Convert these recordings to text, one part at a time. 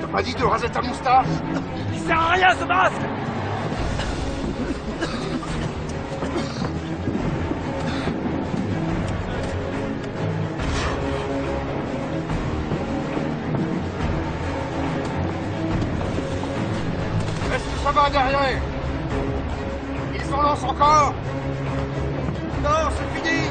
t'a pas dit de raser ta moustache? Il sert à rien ce masque! Est-ce que ça va derrière? Ils en lancent encore? Non, c'est fini!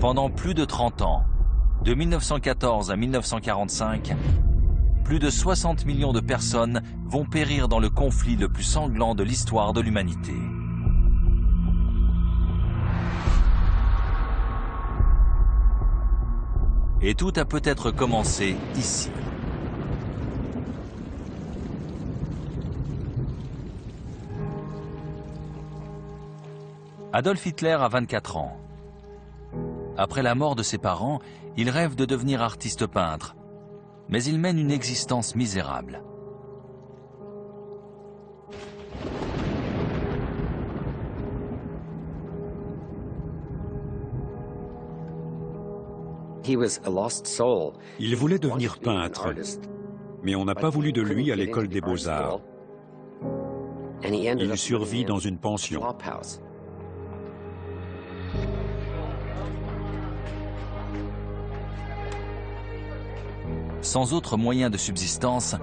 Pendant plus de 30 ans, de 1914 à 1945, plus de 60 millions de personnes vont périr dans le conflit le plus sanglant de l'histoire de l'humanité. Et tout a peut-être commencé ici. Adolf Hitler a 24 ans. Après la mort de ses parents, il rêve de devenir artiste peintre, mais il mène une existence misérable. Il voulait devenir peintre, mais on n'a pas voulu de lui à l'école des beaux-arts. Il survit dans une pension. Sans autre moyen de subsistance,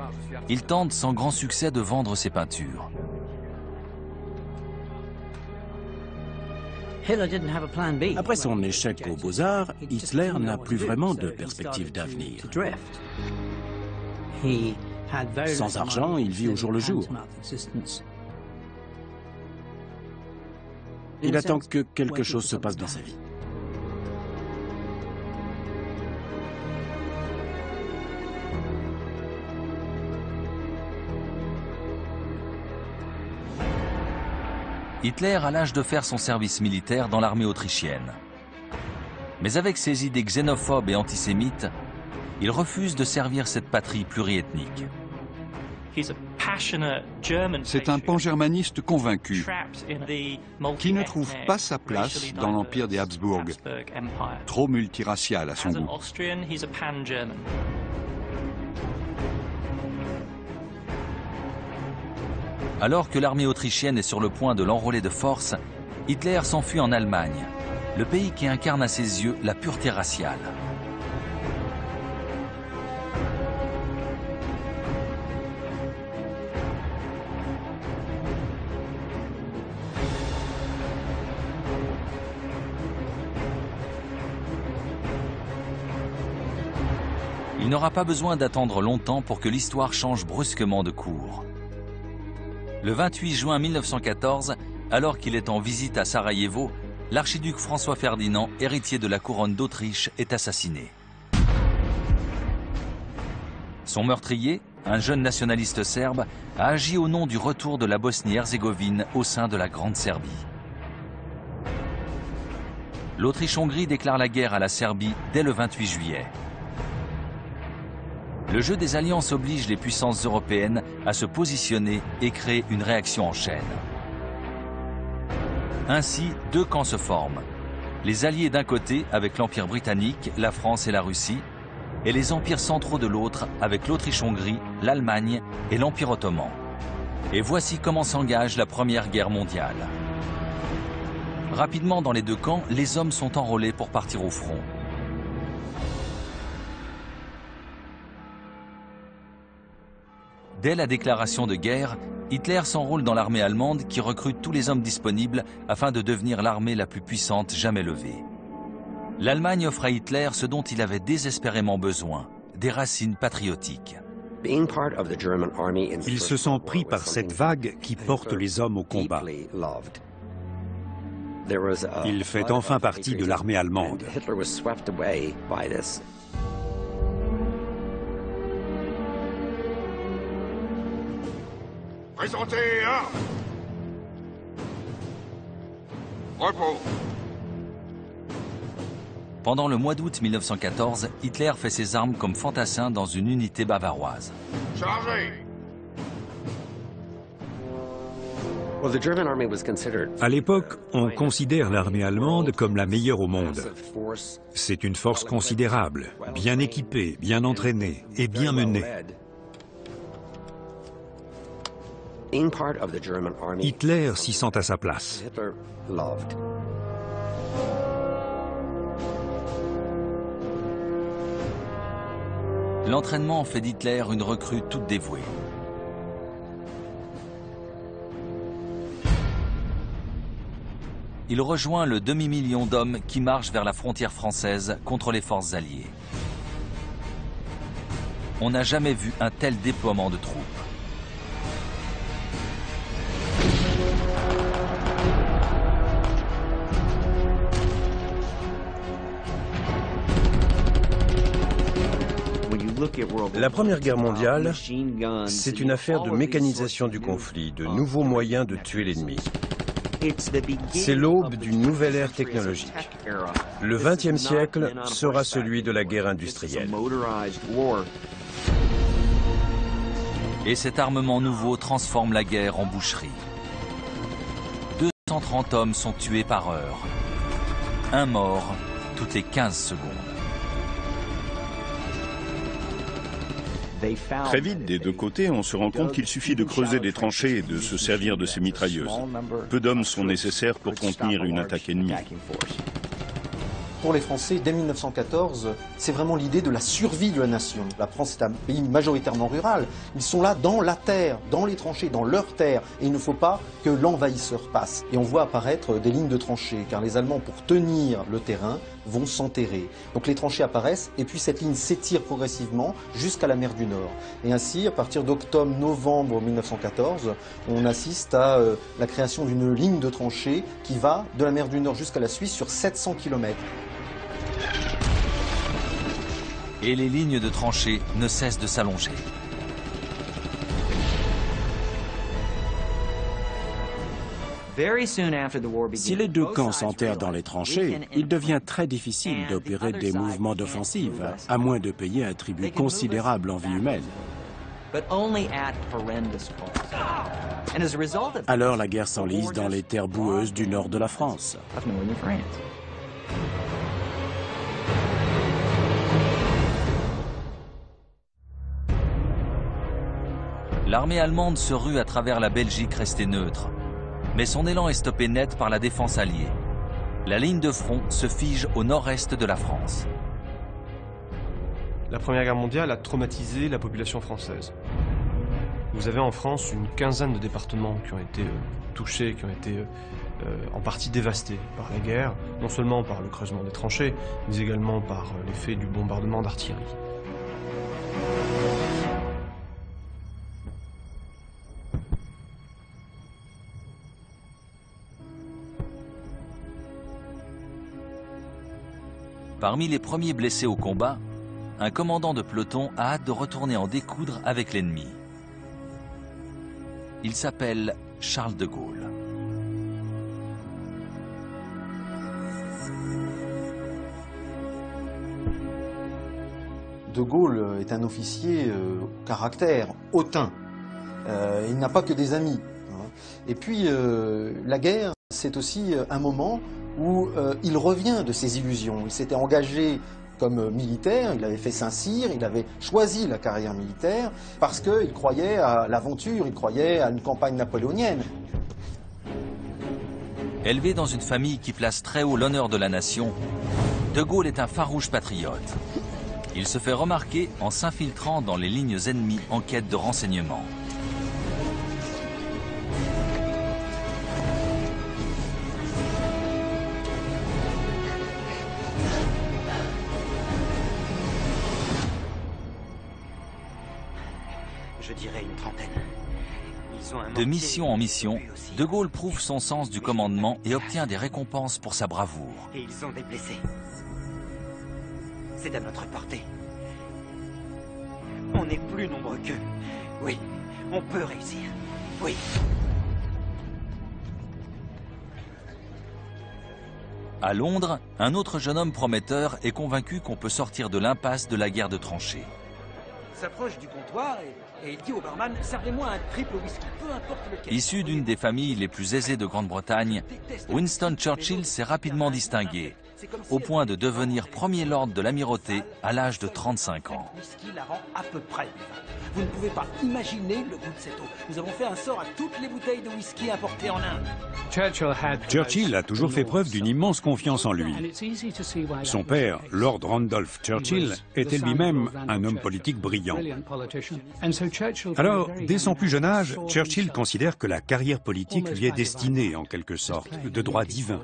il tente sans grand succès de vendre ses peintures. Après son échec aux Beaux-Arts, Hitler n'a plus vraiment de perspective d'avenir. Sans argent, il vit au jour le jour. Il attend que quelque chose se passe dans sa vie. Hitler a l'âge de faire son service militaire dans l'armée autrichienne. Mais avec ses idées xénophobes et antisémites, il refuse de servir cette patrie pluriethnique. C'est un pan-germaniste convaincu qui ne trouve pas sa place dans l'empire des Habsbourg, trop multiracial à son goût. Alors que l'armée autrichienne est sur le point de l'enrôler de force, Hitler s'enfuit en Allemagne, le pays qui incarne à ses yeux la pureté raciale. Il n'aura pas besoin d'attendre longtemps pour que l'histoire change brusquement de cours. Le 28 juin 1914, alors qu'il est en visite à Sarajevo, l'archiduc François Ferdinand, héritier de la couronne d'Autriche, est assassiné. Son meurtrier, un jeune nationaliste serbe, a agi au nom du retour de la Bosnie-Herzégovine au sein de la Grande Serbie. L'Autriche-Hongrie déclare la guerre à la Serbie dès le 28 juillet. Le jeu des alliances oblige les puissances européennes à se positionner et créer une réaction en chaîne. Ainsi, deux camps se forment. Les alliés d'un côté avec l'Empire britannique, la France et la Russie, et les empires centraux de l'autre avec l'Autriche-Hongrie, l'Allemagne et l'Empire ottoman. Et voici comment s'engage la Première Guerre mondiale. Rapidement dans les deux camps, les hommes sont enrôlés pour partir au front. Dès la déclaration de guerre, Hitler s'enrôle dans l'armée allemande qui recrute tous les hommes disponibles afin de devenir l'armée la plus puissante jamais levée. L'Allemagne offre à Hitler ce dont il avait désespérément besoin, des racines patriotiques. Il se sent pris par cette vague qui porte les hommes au combat. Il fait enfin partie de l'armée allemande. Présentez armes. Repos. Pendant le mois d'août 1914, Hitler fait ses armes comme fantassin dans une unité bavaroise. Chargez. À l'époque, on considère l'armée allemande comme la meilleure au monde. C'est une force considérable, bien équipée, bien entraînée et bien menée. Hitler s'y sent à sa place. L'entraînement fait d'Hitler une recrue toute dévouée. Il rejoint le demi-million d'hommes qui marchent vers la frontière française contre les forces alliées. On n'a jamais vu un tel déploiement de troupes. La Première Guerre mondiale, c'est une affaire de mécanisation du conflit, de nouveaux moyens de tuer l'ennemi. C'est l'aube d'une nouvelle ère technologique. Le XXe siècle sera celui de la guerre industrielle. Et cet armement nouveau transforme la guerre en boucherie. 230 hommes sont tués par heure. Un mort toutes les 15 secondes. Très vite, des deux côtés, on se rend compte qu'il suffit de creuser des tranchées et de se servir de ces mitrailleuses. Peu d'hommes sont nécessaires pour contenir une attaque ennemie. Pour les Français, dès 1914, c'est vraiment l'idée de la survie de la nation. La France est un pays majoritairement rural. Ils sont là dans la terre, dans les tranchées, dans leur terre. Et il ne faut pas que l'envahisseur passe. Et on voit apparaître des lignes de tranchées, car les Allemands, pour tenir le terrain, vont s'enterrer. Donc les tranchées apparaissent, et puis cette ligne s'étire progressivement jusqu'à la mer du Nord. Et ainsi, à partir d'octobre-novembre 1914, on assiste à la création d'une ligne de tranchées qui va de la mer du Nord jusqu'à la Suisse sur 700 km. Et les lignes de tranchées ne cessent de s'allonger. Si les deux camps s'enterrent dans les tranchées, il devient très difficile d'opérer des mouvements d'offensive, à moins de payer un tribut considérable en vie humaine. Alors la guerre s'enlise dans les terres boueuses du nord de la France. L'armée allemande se rue à travers la Belgique restée neutre. Mais son élan est stoppé net par la défense alliée. La ligne de front se fige au nord-est de la France. La Première Guerre mondiale a traumatisé la population française. Vous avez en France une quinzaine de départements qui ont été touchés, qui ont été en partie dévastés par la guerre, non seulement par le creusement des tranchées, mais également par l'effet du bombardement d'artillerie. Parmi les premiers blessés au combat, un commandant de peloton a hâte de retourner en découdre avec l'ennemi. Il s'appelle Charles de Gaulle. De Gaulle est un officier au caractère hautain. Il n'a pas que des amis. Et puis, la guerre, c'est aussi un moment où il revient de ses illusions. Il s'était engagé comme militaire, il avait fait Saint-Cyr, il avait choisi la carrière militaire parce qu'il croyait à l'aventure, il croyait à une campagne napoléonienne. Élevé dans une famille qui place très haut l'honneur de la nation, De Gaulle est un farouche patriote. Il se fait remarquer en s'infiltrant dans les lignes ennemies en quête de renseignements. Je dirais une trentaine. De mission en mission, De Gaulle prouve son sens du commandement et obtient des récompenses pour sa bravoure. Et ils ont des blessés. C'est à notre portée. On est plus nombreux qu'eux. Oui, on peut réussir. Oui. À Londres, un autre jeune homme prometteur est convaincu qu'on peut sortir de l'impasse de la guerre de tranchées. S'approche du comptoir et il dit au barman « Servez-moi un triple whisky, peu importe lequel ». Issu d'une des familles les plus aisées de Grande-Bretagne, Winston Churchill s'est rapidement distingué, au point de devenir premier lord de l'amirauté à l'âge de 35 ans. Le whisky la rend à peu près vivante. Vous ne pouvez pas imaginer le goût de cette eau. Nous avons fait un sort à toutes les bouteilles de whisky importées en Inde. Churchill a toujours fait preuve d'une immense confiance en lui. Son père, Lord Randolph Churchill, était lui-même un homme politique brillant. Alors, dès son plus jeune âge, Churchill considère que la carrière politique lui est destinée, en quelque sorte, de droit divin.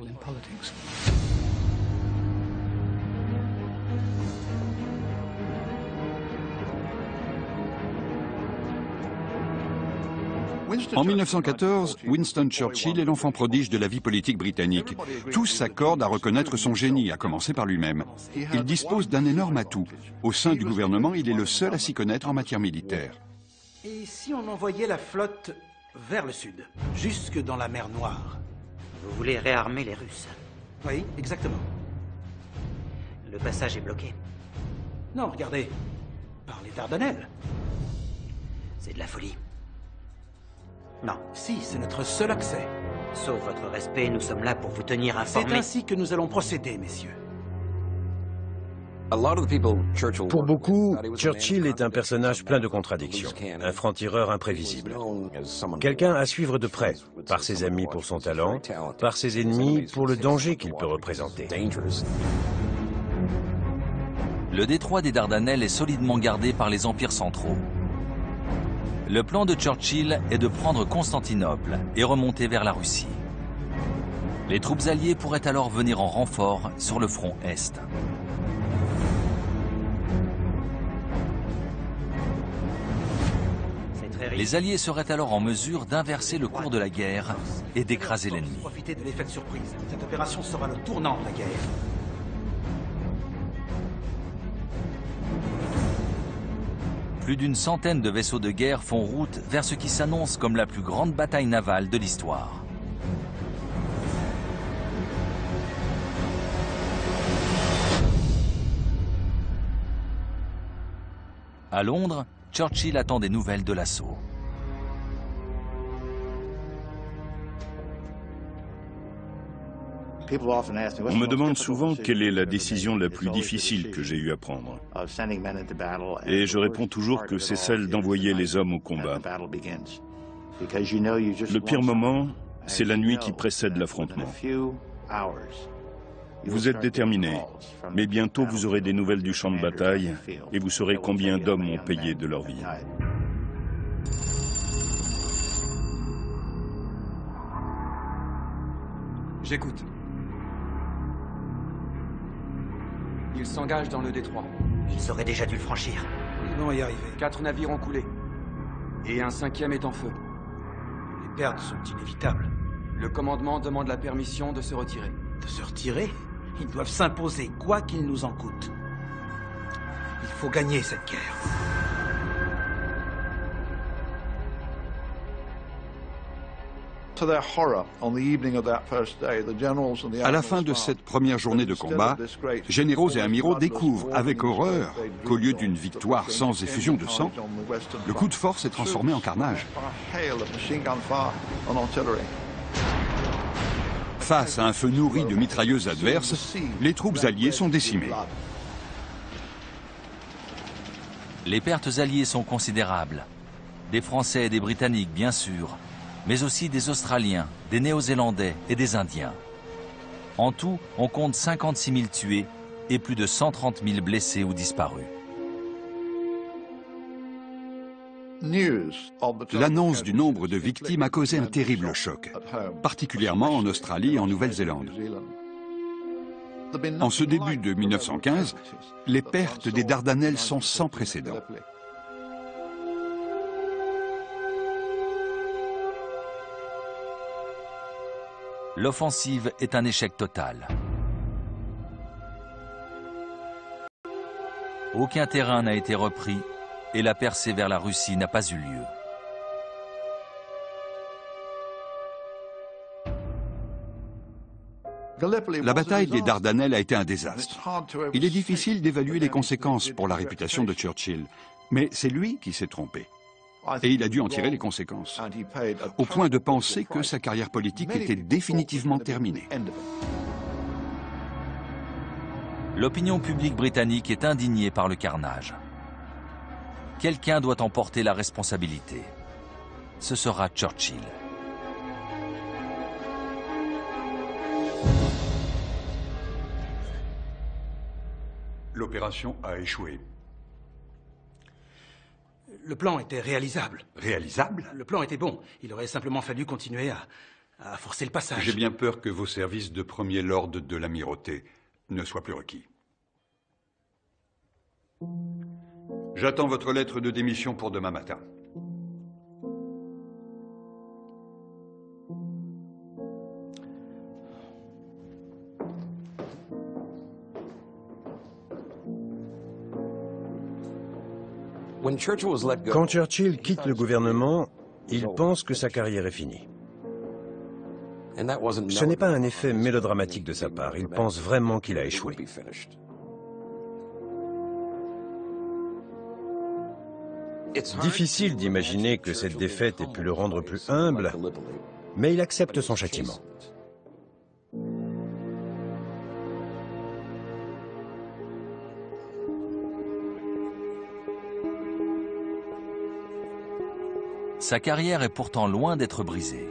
En 1914, Winston Churchill est l'enfant prodige de la vie politique britannique. Tous s'accordent à reconnaître son génie, à commencer par lui-même. Il dispose d'un énorme atout. Au sein du gouvernement, il est le seul à s'y connaître en matière militaire. Et si on envoyait la flotte vers le sud, jusque dans la mer Noire? Vous voulez réarmer les Russes? Oui, exactement. Le passage est bloqué. Non, regardez, par les Dardanelles. C'est de la folie. Non. Si, c'est notre seul accès. Sauf votre respect, nous sommes là pour vous tenir informés. C'est ainsi que nous allons procéder, messieurs. Pour beaucoup, Churchill est un personnage plein de contradictions, un franc-tireur imprévisible. Quelqu'un à suivre de près, par ses amis pour son talent, par ses ennemis pour le danger qu'il peut représenter. Le détroit des Dardanelles est solidement gardé par les empires centraux. Le plan de Churchill est de prendre Constantinople et remonter vers la Russie. Les troupes alliées pourraient alors venir en renfort sur le front Est. Les Alliés seraient alors en mesure d'inverser le cours de la guerre et d'écraser l'ennemi. Profitez de l'effet de surprise. Cette opération sera le tournant de la guerre. Plus d'une centaine de vaisseaux de guerre font route vers ce qui s'annonce comme la plus grande bataille navale de l'histoire. À Londres, Churchill attend des nouvelles de l'assaut. On me demande souvent quelle est la décision la plus difficile que j'ai eu à prendre. Et je réponds toujours que c'est celle d'envoyer les hommes au combat. Le pire moment, c'est la nuit qui précède l'affrontement. Vous êtes déterminés, mais bientôt vous aurez des nouvelles du champ de bataille et vous saurez combien d'hommes ont payé de leur vie. J'écoute. Ils s'engagent dans le détroit. Ils auraient déjà dû le franchir. Nous allons y arriver. 4 navires ont coulé. Et un 5e est en feu. Les pertes sont inévitables. Le commandement demande la permission de se retirer. De se retirer? Ils doivent s'imposer, quoi qu'il nous en coûte. Il faut gagner cette guerre. À la fin de cette première journée de combat, généraux et amiraux découvrent avec horreur qu'au lieu d'une victoire sans effusion de sang, le coup de force est transformé en carnage. Face à un feu nourri de mitrailleuses adverses, les troupes alliées sont décimées. Les pertes alliées sont considérables. Des Français et des Britanniques, bien sûr, mais aussi des Australiens, des Néo-Zélandais et des Indiens. En tout, on compte 56 000 tués et plus de 130 000 blessés ou disparus. L'annonce du nombre de victimes a causé un terrible choc, particulièrement en Australie et en Nouvelle-Zélande. En ce début de 1915, les pertes des Dardanelles sont sans précédent. L'offensive est un échec total. Aucun terrain n'a été repris et la percée vers la Russie n'a pas eu lieu. La bataille des Dardanelles a été un désastre. Il est difficile d'évaluer les conséquences pour la réputation de Churchill, mais c'est lui qui s'est trompé. Et il a dû en tirer les conséquences, au point de penser que sa carrière politique était définitivement terminée. L'opinion publique britannique est indignée par le carnage. Quelqu'un doit en porter la responsabilité. Ce sera Churchill. L'opération a échoué. Le plan était réalisable. Réalisable? Le plan était bon. Il aurait simplement fallu continuer à forcer le passage. J'ai bien peur que vos services de premier lord de l'amirauté ne soient plus requis. J'attends votre lettre de démission pour demain matin. Quand Churchill quitte le gouvernement, il pense que sa carrière est finie. Ce n'est pas un effet mélodramatique de sa part, il pense vraiment qu'il a échoué. Difficile d'imaginer que cette défaite ait pu le rendre plus humble, mais il accepte son châtiment. Sa carrière est pourtant loin d'être brisée.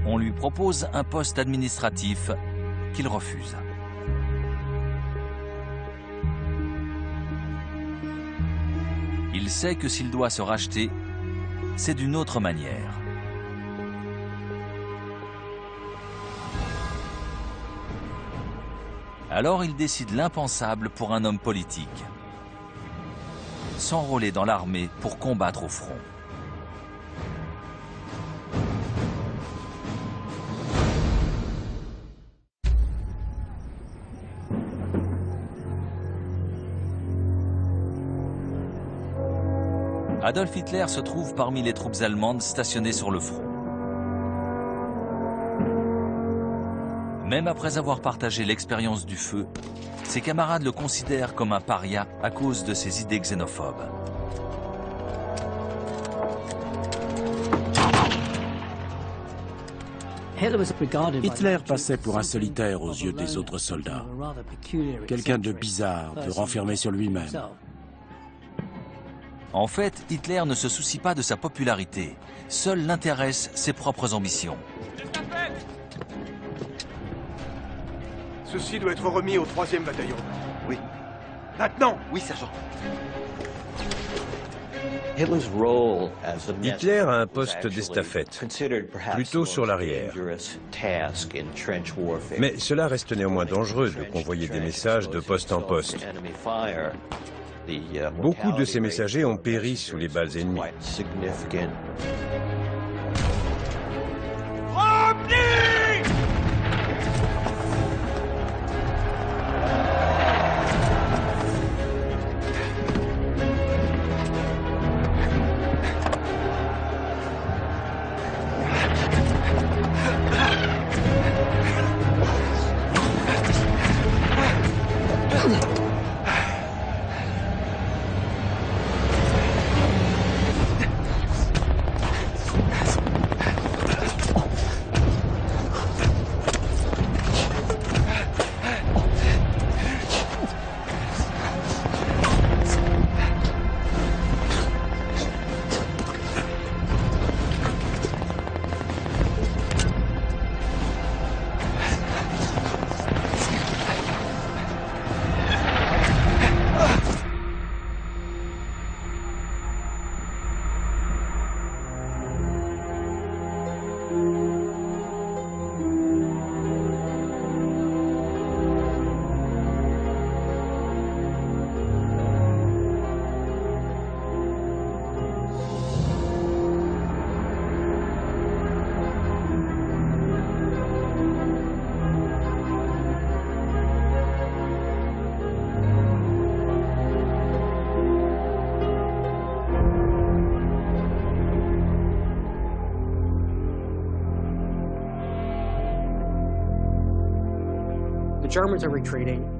On lui propose un poste administratif qu'il refuse. Il sait que s'il doit se racheter, c'est d'une autre manière. Alors il décide l'impensable pour un homme politique. S'enrôler dans l'armée pour combattre au front. Adolf Hitler se trouve parmi les troupes allemandes stationnées sur le front. Même après avoir partagé l'expérience du feu, ses camarades le considèrent comme un paria à cause de ses idées xénophobes. Hitler passait pour un solitaire aux yeux des autres soldats. Quelqu'un de bizarre, de renfermé sur lui-même. En fait, Hitler ne se soucie pas de sa popularité. Seul l'intéressent ses propres ambitions. Ceci doit être remis au 3e bataillon. Oui. Maintenant! Oui, sergent. Hitler a un poste d'estafette, plutôt sur l'arrière. Mais cela reste néanmoins dangereux de convoyer des messages de poste en poste. Beaucoup de ces messagers ont péri sous les balles ennemies.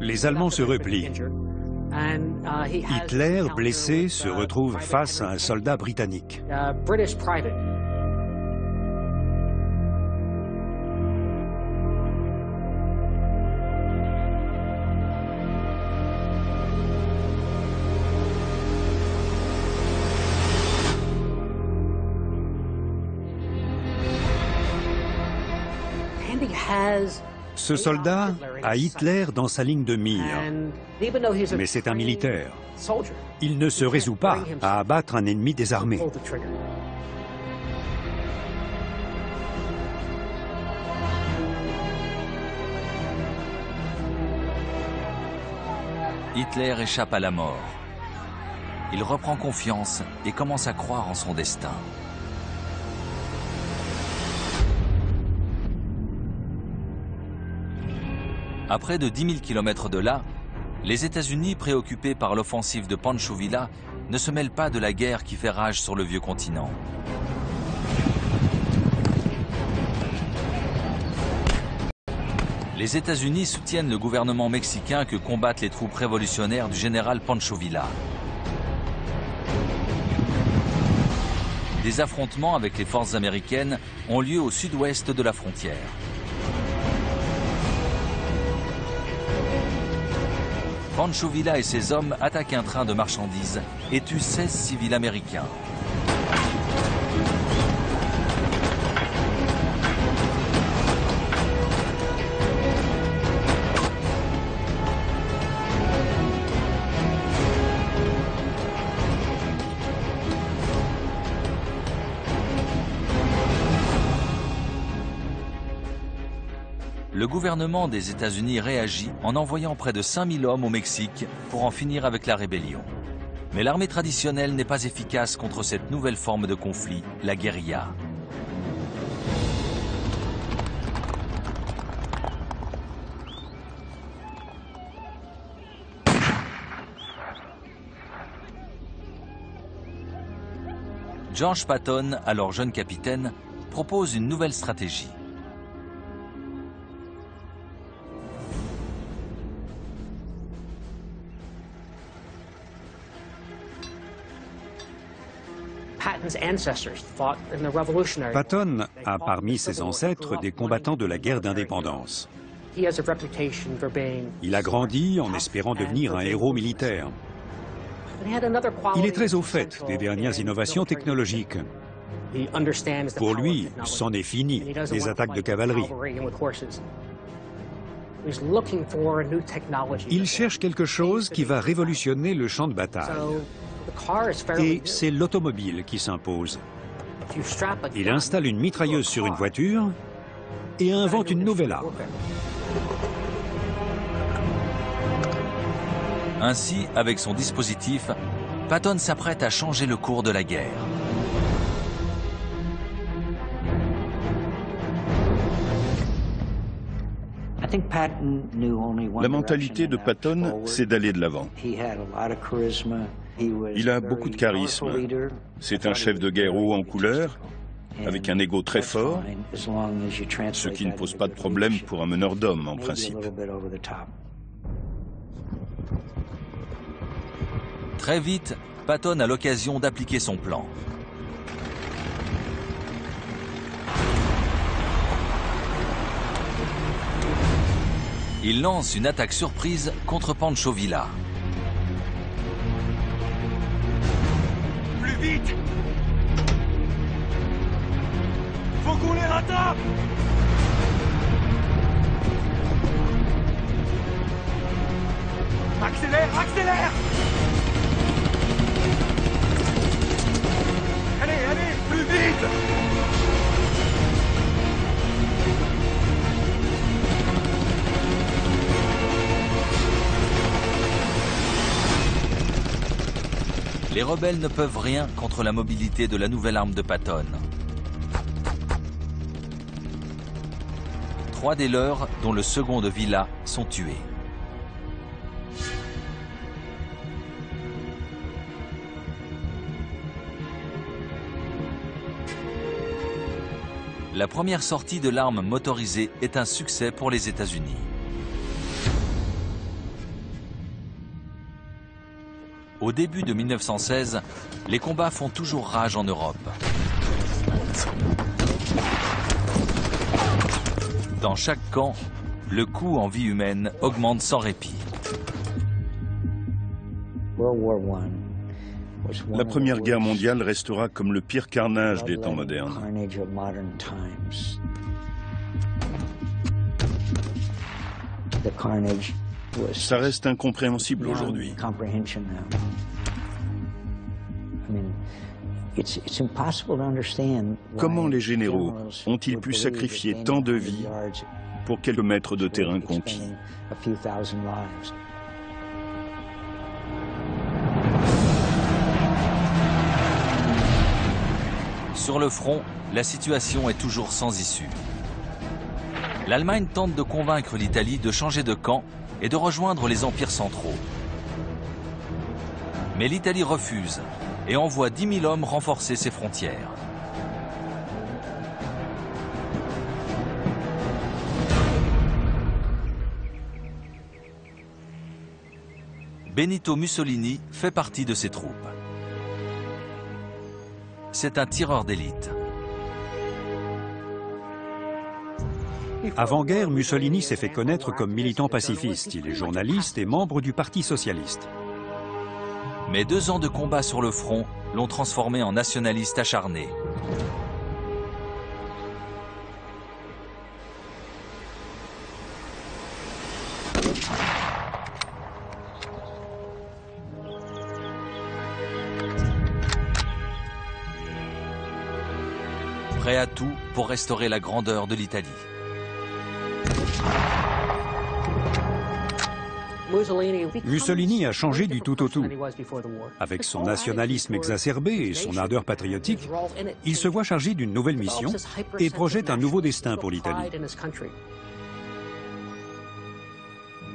Les Allemands se replient. Hitler, blessé, se retrouve face à un soldat britannique. Ce soldat a Hitler dans sa ligne de mire, mais c'est un militaire. Il ne se résout pas à abattre un ennemi désarmé. Hitler échappe à la mort. Il reprend confiance et commence à croire en son destin. À près de 10 000 km de là, les États-Unis, préoccupés par l'offensive de Pancho Villa, ne se mêlent pas de la guerre qui fait rage sur le vieux continent. Les États-Unis soutiennent le gouvernement mexicain que combattent les troupes révolutionnaires du général Pancho Villa. Des affrontements avec les forces américaines ont lieu au sud-ouest de la frontière. Pancho Villa et ses hommes attaquent un train de marchandises et tuent 16 civils américains. Le gouvernement des États-Unis réagit en envoyant près de 5000 hommes au Mexique pour en finir avec la rébellion. Mais l'armée traditionnelle n'est pas efficace contre cette nouvelle forme de conflit, la guérilla. George Patton, alors jeune capitaine, propose une nouvelle stratégie. Patton a parmi ses ancêtres des combattants de la guerre d'indépendance. Il a grandi en espérant devenir un héros militaire. Il est très au fait des dernières innovations technologiques. Pour lui, c'en est fini des attaques de cavalerie. Il cherche quelque chose qui va révolutionner le champ de bataille. Et c'est l'automobile qui s'impose. Il installe une mitrailleuse sur une voiture et invente une nouvelle arme. Ainsi, avec son dispositif, Patton s'apprête à changer le cours de la guerre. La mentalité de Patton, c'est d'aller de l'avant. Il a beaucoup de charisme. C'est un chef de guerre haut en couleur, avec un ego très fort, ce qui ne pose pas de problème pour un meneur d'hommes, en principe. Très vite, Patton a l'occasion d'appliquer son plan. Il lance une attaque surprise contre Pancho Villa. Plus vite! Faut qu'on les rattrape! Accélère, accélère! Allez, allez, plus vite! Les rebelles ne peuvent rien contre la mobilité de la nouvelle arme de Patton. 3 des leurs, dont le second de Villa, sont tués. La première sortie de l'arme motorisée est un succès pour les États-Unis. Au début de 1916, les combats font toujours rage en Europe. Dans chaque camp, le coût en vie humaine augmente sans répit. La Première Guerre mondiale restera comme le pire carnage des temps modernes. Ça reste incompréhensible aujourd'hui. Comment les généraux ont-ils pu sacrifier tant de vies pour quelques mètres de terrain conquis? Sur le front, la situation est toujours sans issue. L'Allemagne tente de convaincre l'Italie de changer de camp et de rejoindre les empires centraux. Mais l'Italie refuse et envoie 10 000 hommes renforcer ses frontières. Benito Mussolini fait partie de ces troupes. C'est un tireur d'élite. Avant-guerre, Mussolini s'est fait connaître comme militant pacifiste. Il est journaliste et membre du Parti socialiste. Mais 2 ans de combat sur le front l'ont transformé en nationaliste acharné. Prêt à tout pour restaurer la grandeur de l'Italie. Mussolini a changé du tout au tout. Avec son nationalisme exacerbé et son ardeur patriotique, il se voit chargé d'une nouvelle mission et projette un nouveau destin pour l'Italie.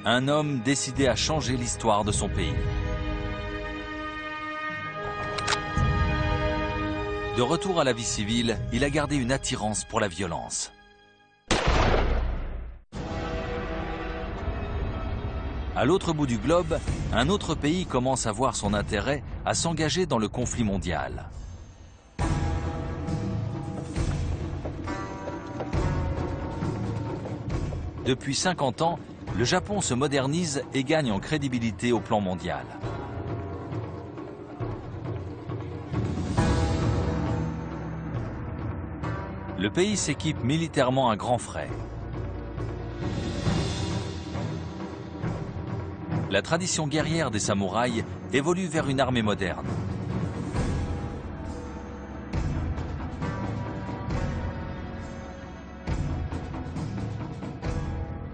Un homme décidé à changer l'histoire de son pays. De retour à la vie civile, il a gardé une attirance pour la violence. À l'autre bout du globe, un autre pays commence à voir son intérêt à s'engager dans le conflit mondial. Depuis 50 ans, le Japon se modernise et gagne en crédibilité au plan mondial. Le pays s'équipe militairement à grands frais. La tradition guerrière des samouraïs évolue vers une armée moderne.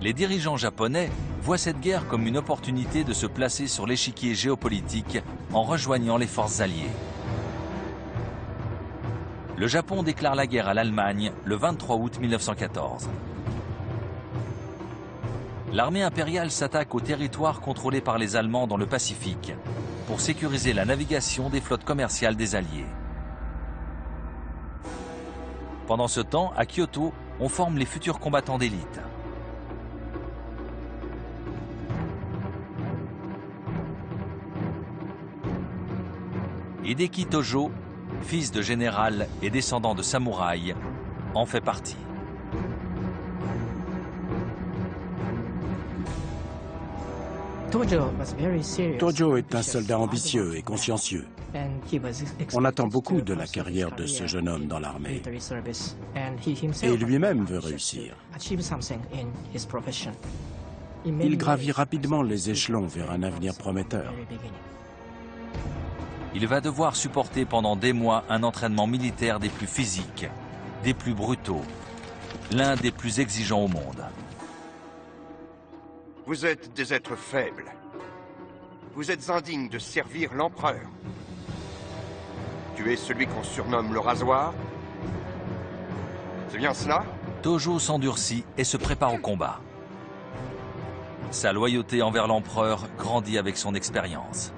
Les dirigeants japonais voient cette guerre comme une opportunité de se placer sur l'échiquier géopolitique en rejoignant les forces alliées. Le Japon déclare la guerre à l'Allemagne le 23 août 1914. L'armée impériale s'attaque aux territoires contrôlés par les Allemands dans le Pacifique pour sécuriser la navigation des flottes commerciales des Alliés. Pendant ce temps, à Kyoto, on forme les futurs combattants d'élite. Hideki Tojo, fils de général et descendant de samouraï, en fait partie. Tojo est un soldat ambitieux et consciencieux. On attend beaucoup de la carrière de ce jeune homme dans l'armée. Et lui-même veut réussir. Il gravit rapidement les échelons vers un avenir prometteur. Il va devoir supporter pendant des mois un entraînement militaire des plus physiques, des plus brutaux, l'un des plus exigeants au monde. Vous êtes des êtres faibles. Vous êtes indignes de servir l'empereur. Tu es celui qu'on surnomme le rasoir? C'est bien cela? Tojo s'endurcit et se prépare au combat. Sa loyauté envers l'empereur grandit avec son expérience.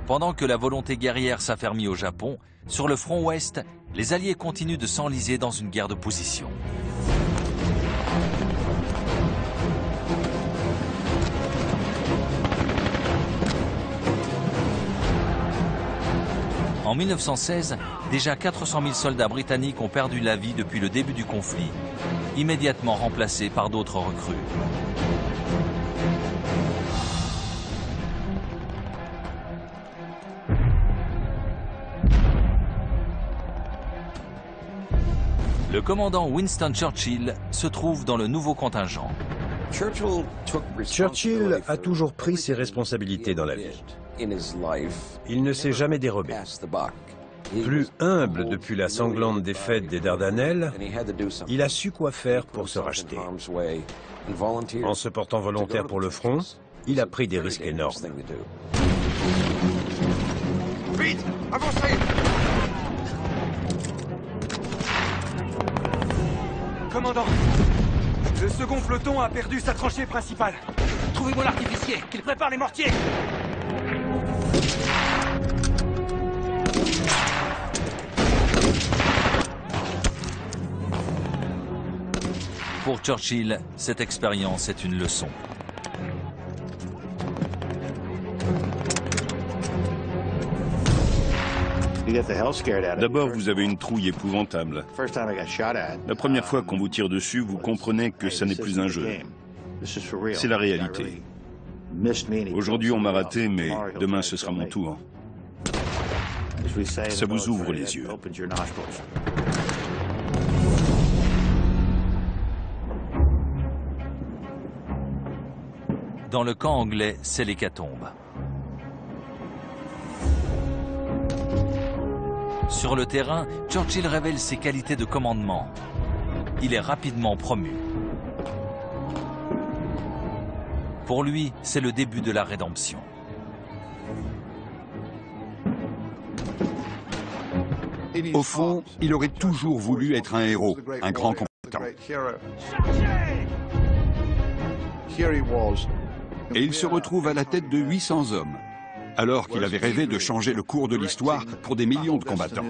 Pendant que la volonté guerrière s'affermit au Japon, sur le front ouest, les Alliés continuent de s'enliser dans une guerre de position. En 1916, déjà 400 000 soldats britanniques ont perdu la vie depuis le début du conflit, immédiatement remplacés par d'autres recrues. Le commandant Winston Churchill se trouve dans le nouveau contingent. Churchill a toujours pris ses responsabilités dans la vie. Il ne s'est jamais dérobé. Plus humble depuis la sanglante défaite des Dardanelles, il a su quoi faire pour se racheter. En se portant volontaire pour le front, il a pris des risques énormes. Vite, avancez! Commandant, le second peloton a perdu sa tranchée principale. Trouvez-moi l'artificier, qu'il prépare les mortiers. Pour Churchill, cette expérience est une leçon. D'abord, vous avez une trouille épouvantable. La première fois qu'on vous tire dessus, vous comprenez que ça n'est plus un jeu. C'est la réalité. Aujourd'hui, on m'a raté, mais demain, ce sera mon tour. Ça vous ouvre les yeux. Dans le camp anglais, c'est l'hécatombe. Sur le terrain, Churchill révèle ses qualités de commandement. Il est rapidement promu. Pour lui, c'est le début de la rédemption. Au fond, il aurait toujours voulu être un héros, un grand combattant. Et il se retrouve à la tête de 800 hommes, alors qu'il avait rêvé de changer le cours de l'histoire pour des millions de combattants.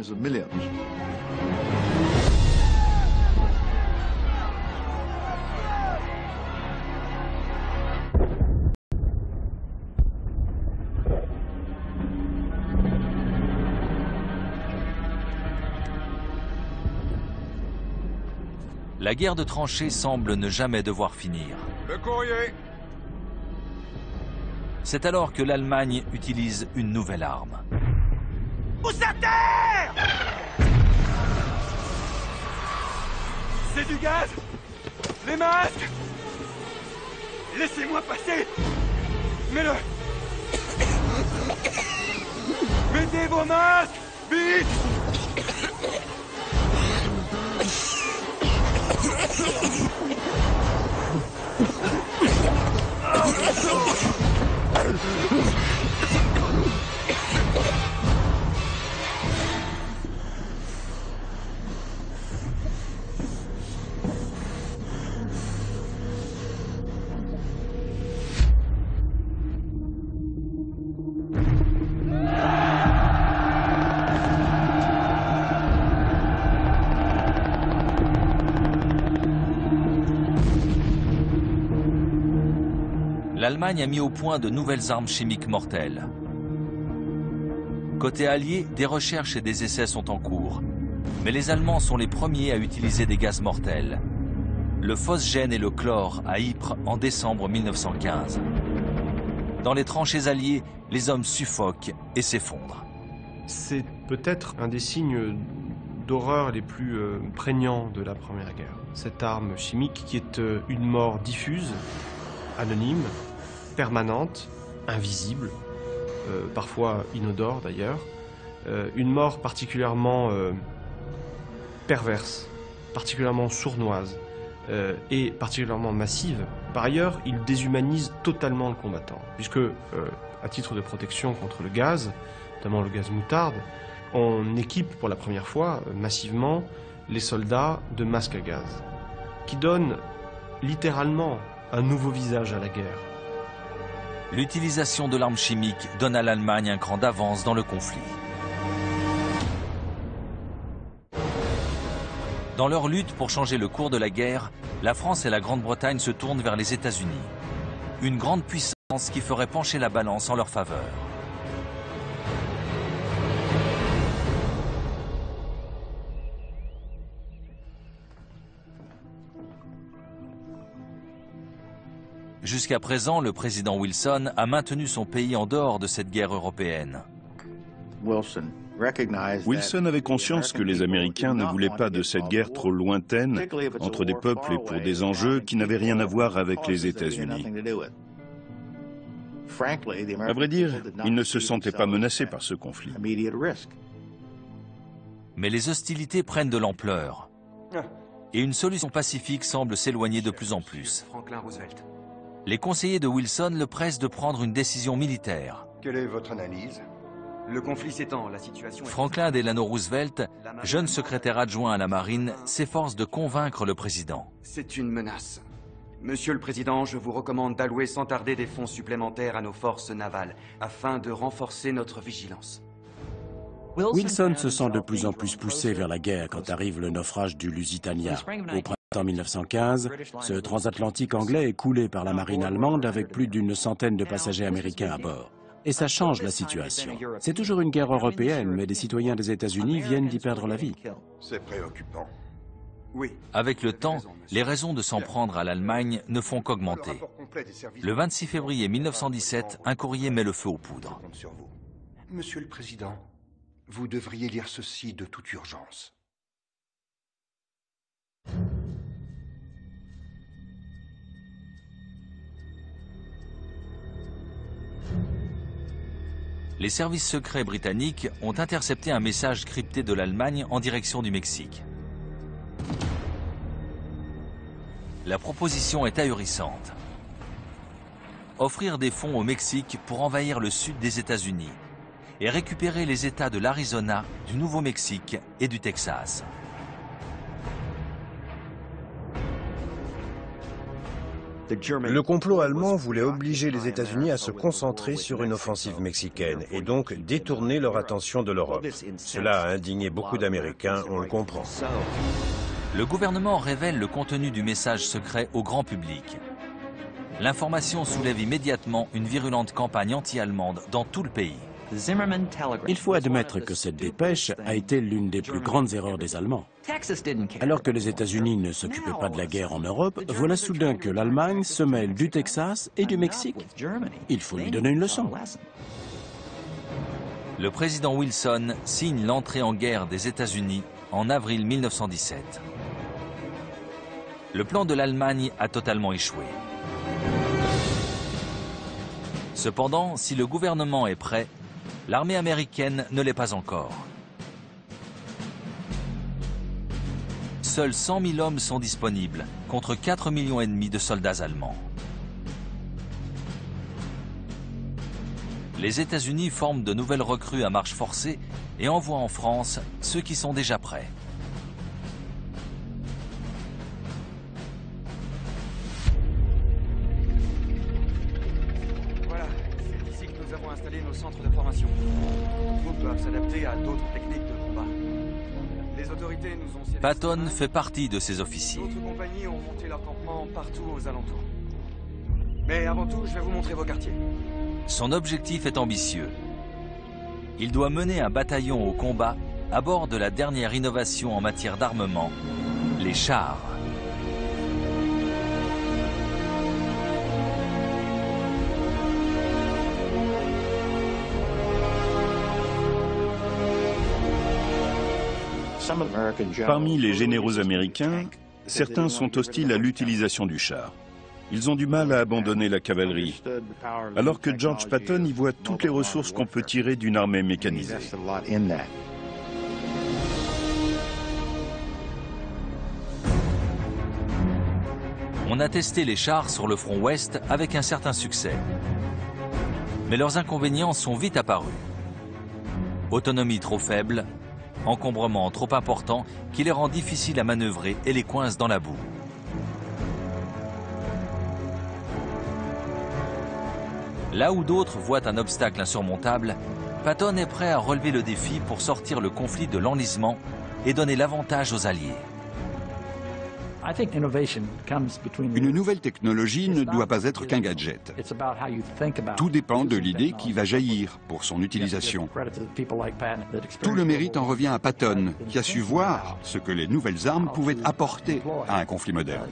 La guerre de tranchées semble ne jamais devoir finir. Le courrier! C'est alors que l'Allemagne utilise une nouvelle arme. Pousse à terre! C'est du gaz! Les masques! Laissez-moi passer! Mets-le! Mettez vos masques! Vite! L'Allemagne a mis au point de nouvelles armes chimiques mortelles. Côté allié, des recherches et des essais sont en cours. Mais les Allemands sont les premiers à utiliser des gaz mortels. Le phosgène et le chlore à Ypres en décembre 1915. Dans les tranchées alliées, les hommes suffoquent et s'effondrent. C'est peut-être un des signes d'horreur les plus prégnants de la Première Guerre. Cette arme chimique qui est une mort diffuse, anonyme, permanente, invisible, parfois inodore d'ailleurs, une mort particulièrement perverse, particulièrement sournoise et particulièrement massive. Par ailleurs, il déshumanise totalement le combattant, puisque, à titre de protection contre le gaz, notamment le gaz moutarde, on équipe pour la première fois massivement les soldats de masques à gaz, qui donnent littéralement un nouveau visage à la guerre. L'utilisation de l'arme chimique donne à l'Allemagne un cran d'avance dans le conflit. Dans leur lutte pour changer le cours de la guerre, la France et la Grande-Bretagne se tournent vers les États-Unis. Une grande puissance qui ferait pencher la balance en leur faveur. Jusqu'à présent, le président Wilson a maintenu son pays en dehors de cette guerre européenne. Wilson avait conscience que les Américains ne voulaient pas de cette guerre trop lointaine entre des peuples et pour des enjeux qui n'avaient rien à voir avec les États-Unis. À vrai dire, ils ne se sentaient pas menacés par ce conflit. Mais les hostilités prennent de l'ampleur. Et une solution pacifique semble s'éloigner de plus en plus. Les conseillers de Wilson le pressent de prendre une décision militaire. Quelle est votre analyse? Le conflit s'étend, la situation... Franklin Delano Roosevelt, jeune secrétaire adjoint à la marine, s'efforce de convaincre le président. C'est une menace. Monsieur le Président, je vous recommande d'allouer sans tarder des fonds supplémentaires à nos forces navales, afin de renforcer notre vigilance. Wilson se sent de plus en plus poussé vers la guerre quand arrive le naufrage du Lusitania. Au printemps 1915, ce transatlantique anglais est coulé par la marine allemande avec plus d'une centaine de passagers américains à bord. Et ça change la situation. C'est toujours une guerre européenne, mais des citoyens des États-Unis viennent d'y perdre la vie. C'est préoccupant. Oui. Avec le temps, les raisons de s'en prendre à l'Allemagne ne font qu'augmenter. Le 26 février 1917, un courrier met le feu aux poudres. Monsieur le Président, vous devriez lire ceci de toute urgence. Les services secrets britanniques ont intercepté un message crypté de l'Allemagne en direction du Mexique. La proposition est ahurissante. Offrir des fonds au Mexique pour envahir le sud des États-Unis et récupérer les États de l'Arizona, du Nouveau-Mexique et du Texas. Le complot allemand voulait obliger les États-Unis à se concentrer sur une offensive mexicaine et donc détourner leur attention de l'Europe. Cela a indigné beaucoup d'Américains, on le comprend. Le gouvernement révèle le contenu du message secret au grand public. L'information soulève immédiatement une virulente campagne anti-allemande dans tout le pays. Il faut admettre que cette dépêche a été l'une des plus grandes erreurs des Allemands. Alors que les États-Unis ne s'occupaient pas de la guerre en Europe, voilà soudain que l'Allemagne se mêle du Texas et du Mexique. Il faut lui donner une leçon. Le président Wilson signe l'entrée en guerre des États-Unis en avril 1917. Le plan de l'Allemagne a totalement échoué. Cependant, si le gouvernement est prêt, l'armée américaine ne l'est pas encore. Seuls 100 000 hommes sont disponibles, contre 4,5 millions de soldats allemands. Les États-Unis forment de nouvelles recrues à marche forcée et envoient en France ceux qui sont déjà prêts. Voilà, c'est ici que nous avons installé nos centres de formation. Les troupes doivent s'adapter à d'autres techniques de combat. Les autorités nous ont sélectionnés. Patton fait partie de ces officiers. D'autres compagnies ont monté leur campement partout aux alentours. Mais avant tout, je vais vous montrer vos quartiers. Son objectif est ambitieux. Il doit mener un bataillon au combat à bord de la dernière innovation en matière d'armement, les chars. Parmi les généraux américains, certains sont hostiles à l'utilisation du char. Ils ont du mal à abandonner la cavalerie, alors que George Patton y voit toutes les ressources qu'on peut tirer d'une armée mécanisée. On a testé les chars sur le front ouest avec un certain succès. Mais leurs inconvénients sont vite apparus. Autonomie trop faible, encombrement trop important qui les rend difficiles à manœuvrer et les coince dans la boue. Là où d'autres voient un obstacle insurmontable, Patton est prêt à relever le défi pour sortir le conflit de l'enlisement et donner l'avantage aux Alliés. Une nouvelle technologie ne doit pas être qu'un gadget. Tout dépend de l'idée qui va jaillir pour son utilisation. Tout le mérite en revient à Patton, qui a su voir ce que les nouvelles armes pouvaient apporter à un conflit moderne.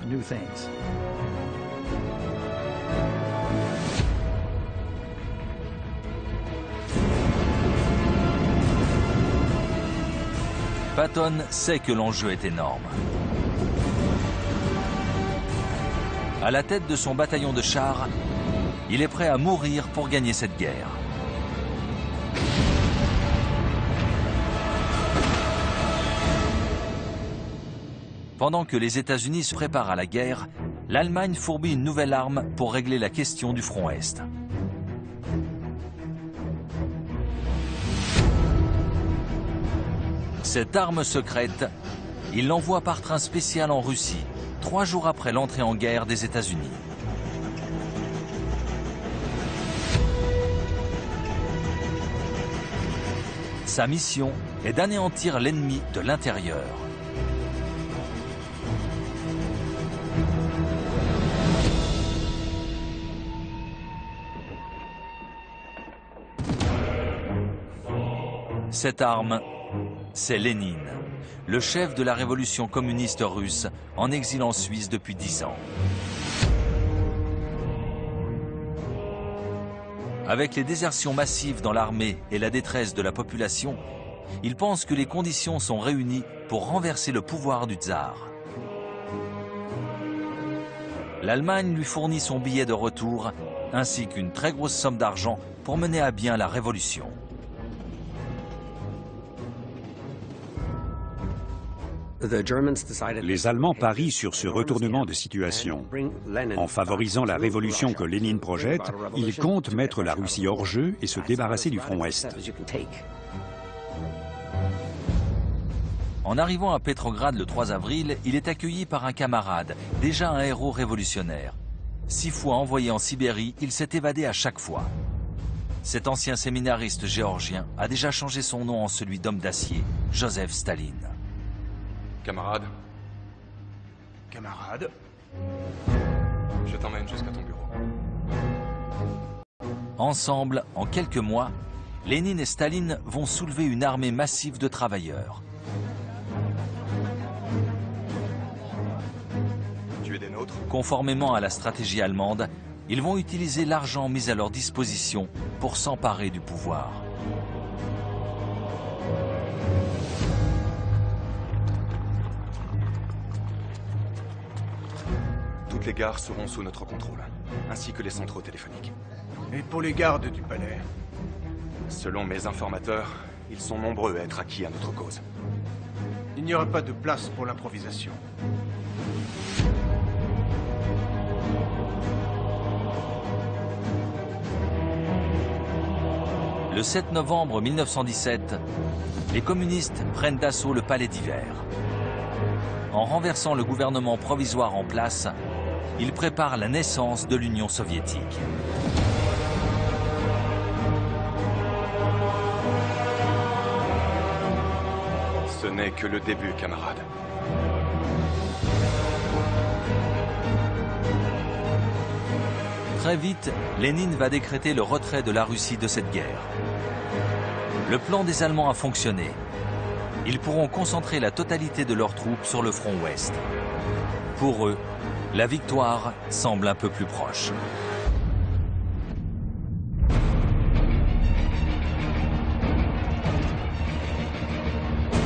Patton sait que l'enjeu est énorme. À la tête de son bataillon de chars, il est prêt à mourir pour gagner cette guerre. Pendant que les États-Unis se préparent à la guerre, l'Allemagne fourbit une nouvelle arme pour régler la question du front Est. Cette arme secrète, il l'envoie par train spécial en Russie, 3 jours après l'entrée en guerre des États-Unis. Sa mission est d'anéantir l'ennemi de l'intérieur. Cette arme, c'est Lénine, le chef de la révolution communiste russe, en exil en Suisse depuis 10 ans. Avec les désertions massives dans l'armée et la détresse de la population, il pense que les conditions sont réunies pour renverser le pouvoir du tsar. L'Allemagne lui fournit son billet de retour, ainsi qu'une très grosse somme d'argent pour mener à bien la révolution. Les Allemands parient sur ce retournement de situation. En favorisant la révolution que Lénine projette, ils comptent mettre la Russie hors jeu et se débarrasser du front Est. En arrivant à Petrograd le 3 avril, il est accueilli par un camarade, déjà un héros révolutionnaire. 6 fois envoyé en Sibérie, il s'est évadé à chaque fois. Cet ancien séminariste géorgien a déjà changé son nom en celui d'homme d'acier, Joseph Staline. Camarade. Camarade. Je t'emmène jusqu'à ton bureau. Ensemble, en quelques mois, Lénine et Staline vont soulever une armée massive de travailleurs. Tu es des nôtres ? Conformément à la stratégie allemande, ils vont utiliser l'argent mis à leur disposition pour s'emparer du pouvoir. Toute les gares seront sous notre contrôle, ainsi que les centraux téléphoniques. Et pour les gardes du palais? Selon mes informateurs, ils sont nombreux à être acquis à notre cause. Il n'y aura pas de place pour l'improvisation. Le 7 novembre 1917, les communistes prennent d'assaut le palais d'hiver. En renversant le gouvernement provisoire en place, ils préparent la naissance de l'Union soviétique. Ce n'est que le début, camarades. Très vite, Lénine va décréter le retrait de la Russie de cette guerre. Le plan des Allemands a fonctionné. Ils pourront concentrer la totalité de leurs troupes sur le front ouest. Pour eux, la victoire semble un peu plus proche.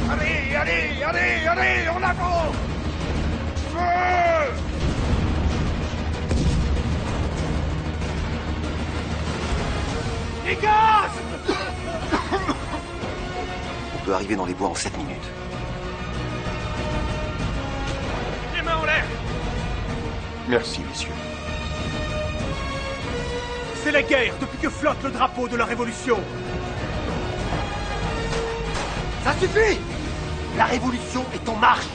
Allez, allez, allez, allez, en avant! Feu! Les gaz! On peut arriver dans les bois en 7 minutes. Les mains en l'air! Merci, messieurs. C'est la guerre depuis que flotte le drapeau de la Révolution. Ça suffit! La révolution est en marche!